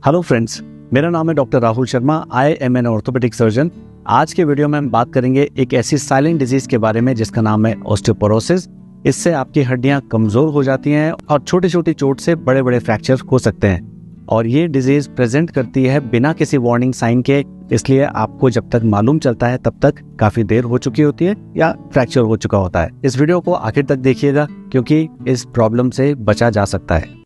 Hello friends, मेरा नाम है doctor Rahul Sharma. I am an orthopaedic surgeon. आज के वीडियो में हम बात करेंगे एक ऐसी साइलेंट डिजीज के बारे में जिसका नाम है ऑस्टियोपोरोसिस। इससे आपकी हड्डियां कमजोर हो जाती हैं और छोटी छोटी चोट से बड़े बड़े फ्रैक्चर हो सकते हैं। और ये डिजीज प्रेजेंट करती है बिना किसी वार्निंग साइन के, इसलिए आपको जब तक मालूम चलता है तब तक काफी देर हो चुकी होती है या फ्रैक्चर हो चुका होता है। इस वीडियो को आखिर तक देखिएगा क्योंकि इस प्रॉब्लम से बचा जा सकता है।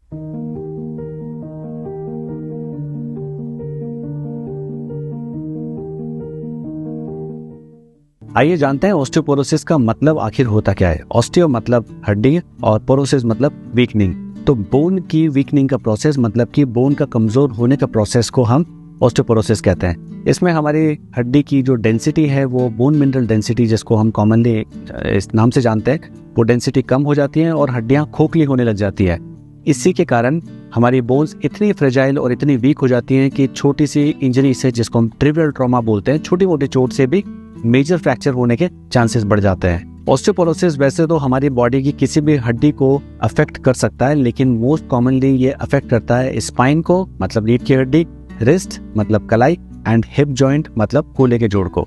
आइए जानते हैं ऑस्टियोपोरोसिस का मतलब आखिर होता क्या है। ऑस्टियो मतलब हड्डी और पोरोसिस मतलब वीकनिंग। तो बोन की वीकनिंग का प्रोसेस मतलब कि बोन का कमजोर होने का प्रोसेस को हम ऑस्टियोपोरोसिस कहते हैं। इसमें हमारी हड्डी की जो डेंसिटी है वो बोन मिनरल डेंसिटी, जिसको हम कॉमनली इस नाम से जानते हैं, वो डेंसिटी कम हो जाती है और हड्डियां खोखली होने लग जाती है। इसी के कारण हमारी बोन्स इतनी फ्रेजाइल और इतनी वीक हो जाती हैं कि छोटी सी इंजरी से, जिसको हम ट्रिवियल ट्रॉमा बोलते हैं, छोटी मोटी चोट से भी मेजर फ्रैक्चर होने के चांसेस बढ़ जाते हैं। ऑस्टियोपोरोसिस वैसे तो हमारी बॉडी की किसी भी हड्डी को अफेक्ट कर सकता है, लेकिन मोस्ट कॉमनली ये अफेक्ट करता है स्पाइन को मतलब रीढ़ की हड्डी, रिस्ट मतलब कलाई एंड हिप जॉइंट मतलब कूल्हे के जोड़ को।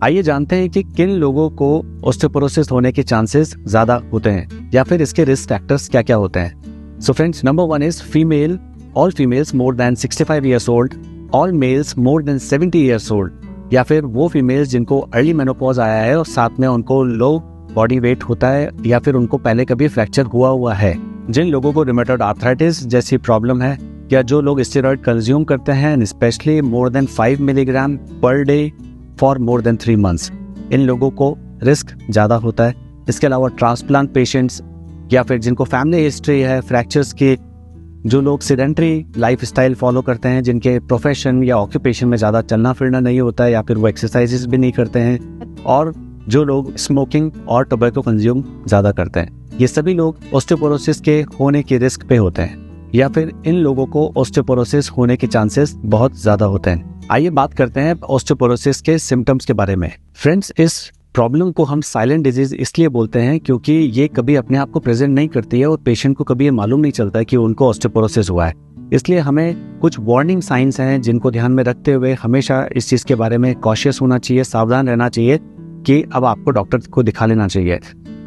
आइए जानते हैं कि किन लोगों को ऑस्टियोपोरोसिस होने के चांसेस ज्यादा होते हैं या फिर इसके रिस्क फैक्टर्स क्या क्या होते हैं। So friends, number 1 is female. All females more than 65 years old, all males more than 70 years old, या फिर वो फीमेल्स जिनको अर्ली मेनोपॉज आया है और साथ में उनको लो बॉडी वेट होता है या फिर उनको पहले कभी फ्रैक्चर हुआ है, जिन लोगों को रूमेटॉइड आर्थराइटिस जैसी प्रॉब्लम है, या जो लोग स्टेरॉइड कंज्यूम करते हैं specially more than 5 milligram per day for more than 3 months, इन लोगों को रिस्क ज़्यादा होता है। इसके अलावा ट्रांसप्लांट पेशेंट्स या फिर जिनको फैमिली हिस्ट्री है फ्रैक्चर्स की, जो लोग सेडेंटरी लाइफस्टाइल फॉलो करते हैं, जिनके प्रोफेशन या ऑक्यूपेशन में ज़्यादा चलना फिरना नहीं होता है या फिर वो एक्सरसाइजेस भी नहीं करते हैं, और जो लोग स्मोकिंग और टोबैको कंज्यूम ज़्यादा करते हैं, ये सभी लोग ऑस्टियोपोरोसिस के होने के रिस्क पे होते हैं या फिर इन लोगों को ऑस्टियोपोरोसिस होने के चांसेस बहुत ज़्यादा होते हैं। आइए बात करते हैं ऑस्टियोपोरोसिस के सिम्टम्स के बारे में। फ्रेंड्स, इस प्रॉब्लम को हम साइलेंट डिजीज इसलिए बोलते हैं क्योंकि ये कभी अपने आप को प्रेजेंट नहीं करती है और पेशेंट को कभी ये मालूम नहीं चलता है कि उनको ऑस्टियोपोरोसिस हुआ है। इसलिए हमें कुछ वार्निंग साइंस हैं जिनको ध्यान में रखते हुए हमेशा इस चीज़ के बारे में कॉशियस होना चाहिए, सावधान रहना चाहिए कि अब आपको डॉक्टर को दिखा लेना चाहिए।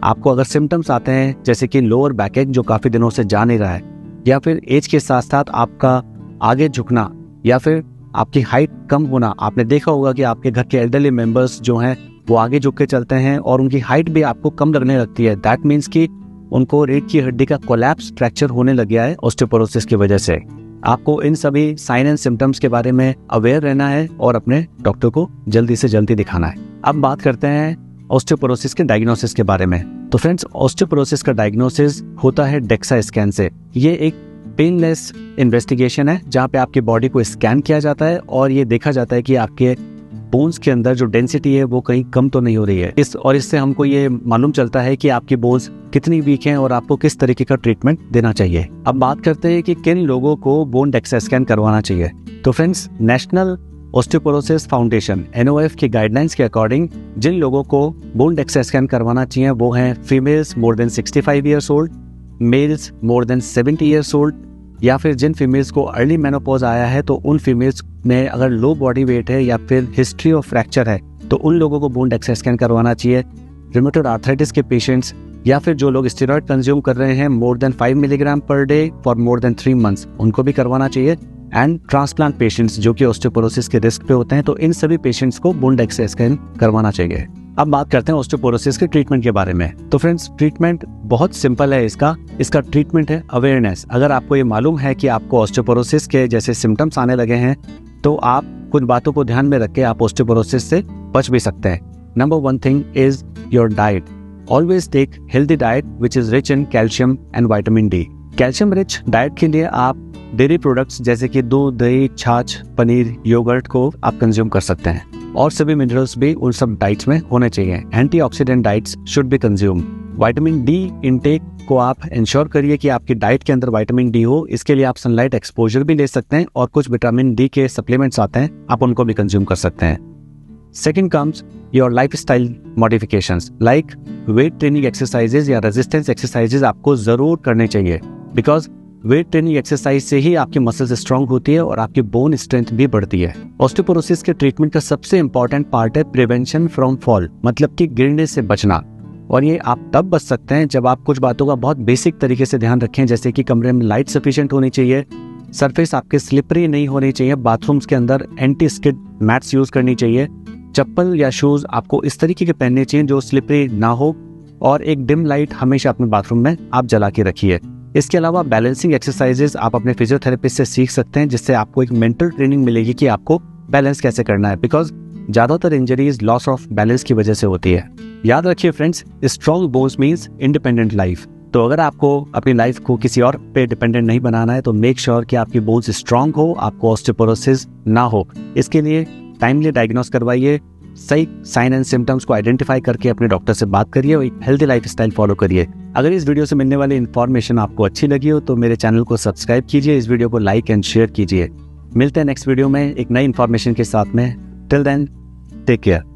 आपको अगर सिम्टम्स आते हैं जैसे कि लोअर बैक एक जो काफ़ी दिनों से जा नहीं रहा है, या फिर एज के साथ साथ आपका आगे झुकना या फिर आपकी हाइट कम होना, आपने देखा होगा कि आपके घर के एल्डरली मेंबर्स जो हैं वो आगे झुक के चलते हैं और उनकी हाइट भी आपको कम लगने लगती है, दैट मीन्स कि उनको रीढ़ की हड्डी का कोलैप्स फ्रैक्चर होने लग गया है ऑस्टियोपोरोसिस की वजह से। आपको इन सभी साइन एंड सिम्टम्स के बारे में अवेयर रहना है और अपने डॉक्टर को जल्दी से जल्दी दिखाना है। अब बात करते हैं ऑस्टियोपोरोसिस के डायग्नोसिस के बारे में। तो फ्रेंड्स, ऑस्टियोपोरोसिस का डायग्नोसिस होता है डेक्सा स्कैन से। ये एक पेनलेस इन्वेस्टिगेशन है जहाँ पे आपकी बॉडी को स्कैन किया जाता है और ये देखा जाता है कि आपके बोन्स के अंदर जो डेंसिटी है वो कहीं कम तो नहीं हो रही है। इससे हमको ये मालूम चलता है कि आपकी बोन्स कितनी वीक हैं और आपको किस तरीके का ट्रीटमेंट देना चाहिए। अब बात करते हैं कि किन लोगों को बोन डेक्सा स्कैन करवाना चाहिए। तो friends, National Osteoporosis Foundation NOF के गाइडलाइंस के अकॉर्डिंग जिन लोगों को बोन डेक्सा स्कैन करवाना चाहिए वो हैं females more than 65 years old, males more than 70 years old, या फिर जिन फीमेल्स को अर्ली मेनोपॉज आया है तो उन फीमेल्स में अगर लो बॉडी वेट है या फिर हिस्ट्री ऑफ फ्रैक्चर है तो उन लोगों को बोन डेक्सा स्कैन करवाना चाहिए। रूमेटॉइड आर्थराइटिस के पेशेंट्स या फिर जो लोग स्टेरॉइड कंज्यूम कर रहे हैं मोर than 5 milligram per day for more than 3 months, उनको भी करवाना चाहिए। एंड ट्रांसप्लांट पेशेंट्स जो कि ऑस्टियोपोरोसिस के रिस्क पे होते हैं, तो इन सभी पेशेंट्स को बोन डेक्सा स्कैन करवाना चाहिए। अब बात करते हैं ऑस्टियोपोरोसिस के ट्रीटमेंट के बारे में। तो फ्रेंड्स, ट्रीटमेंट बहुत सिंपल है। इसका ट्रीटमेंट है अवेयरनेस। अगर आपको ये मालूम है कि आपको ऑस्टियोपोरोसिस के जैसे सिम्टम्स आने लगे हैं तो आप कुछ बातों को ध्यान में रख के आप ऑस्टियोपोरोसिस से बच भी सकते हैं। Number 1 thing is your diet. Always take healthy diet which is rich in calcium and vitamin D. Calcium rich diet के लिए आप डेयरी प्रोडक्ट्स जैसे कि दूध, दही, छाछ, पनीर, योगर्ट को आप कंज्यूम कर सकते हैं और सभी मिनरल्स भी उन सब डाइट्स में होने चाहिए। Antioxidant diets should be consume. Vitamin D intake को आप इंश्योर करिए कि आपकी डाइट के अंदर विटामिन डी हो। इसके लिए आप सनलाइट एक्सपोजर भी ले सकते हैं और कुछ विटामिन डी के सप्लीमेंट्स आते हैं, आप उनको भी कंज्यूम कर सकते हैं। Second comes your lifestyle modifications like weight training exercises या रेजिस्टेंस एक्सरसाइजेज आपको जरूर करने चाहिए, बिकॉज वेट ट्रेनिंग एक्सरसाइज से ही आपकी मसल्स स्ट्रांग होती है और आपकी बोन स्ट्रेंथ भी बढ़ती है। ऑस्टियोपोरोसिस के ट्रीटमेंट का सबसे इंपॉर्टेंट पार्ट है प्रिवेंशन फ्रॉम फॉल, मतलब कि गिरने से बचना। और ये आप तब बच सकते हैं जब आप कुछ बातों का बहुत बेसिक तरीके से ध्यान रखें, जैसे कि कमरे में लाइट सफिशिएंट होनी चाहिए, सरफेस आपके स्लिपरी नहीं होनी चाहिए, बाथरूम्स के अंदर एंटी स्किड मैट्स यूज करनी चाहिए, चप्पल या शूज आपको इस तरीके के पहनने चाहिए जो स्लिपरी ना हो, और एक डिम लाइट हमेशा अपने बाथरूम में आप जला के रखिए। इसके अलावा बैलेंसिंग एक्सरसाइजेस आप अपने फिजियोथेरेपिस्ट से सीख सकते हैं, जिससे आपको एक मेंटल ट्रेनिंग मिलेगी कि आपको बैलेंस कैसे करना है, बिकॉज ज्यादातर इंजरीज लॉस ऑफ बैलेंस की वजह से होती है। याद रखिए friends, strong bones means independent life. तो अगर आपको अपनी लाइफ को किसी और पे डिपेंडेंट नहीं बनाना है तो मेक श्योर कि आपकी बोन्स स्ट्रॉन्ग हो, आपको ऑस्टियोपोरोसिस ना हो। इसके लिए टाइमली डायग्नोस करवाइए, सही साइन एंड सिम्टम्स को आइडेंटिफाई करके अपने डॉक्टर से बात करिए और एक हेल्दी लाइफस्टाइल फॉलो करिए। अगर इस वीडियो से मिलने वाली इन्फॉर्मेशन आपको अच्छी लगी हो तो मेरे चैनल को सब्सक्राइब कीजिए, इस वीडियो को लाइक एंड शेयर कीजिए। मिलते हैं नेक्स्ट वीडियो में एक नई इन्फॉर्मेशन के साथ में। Till then, take care.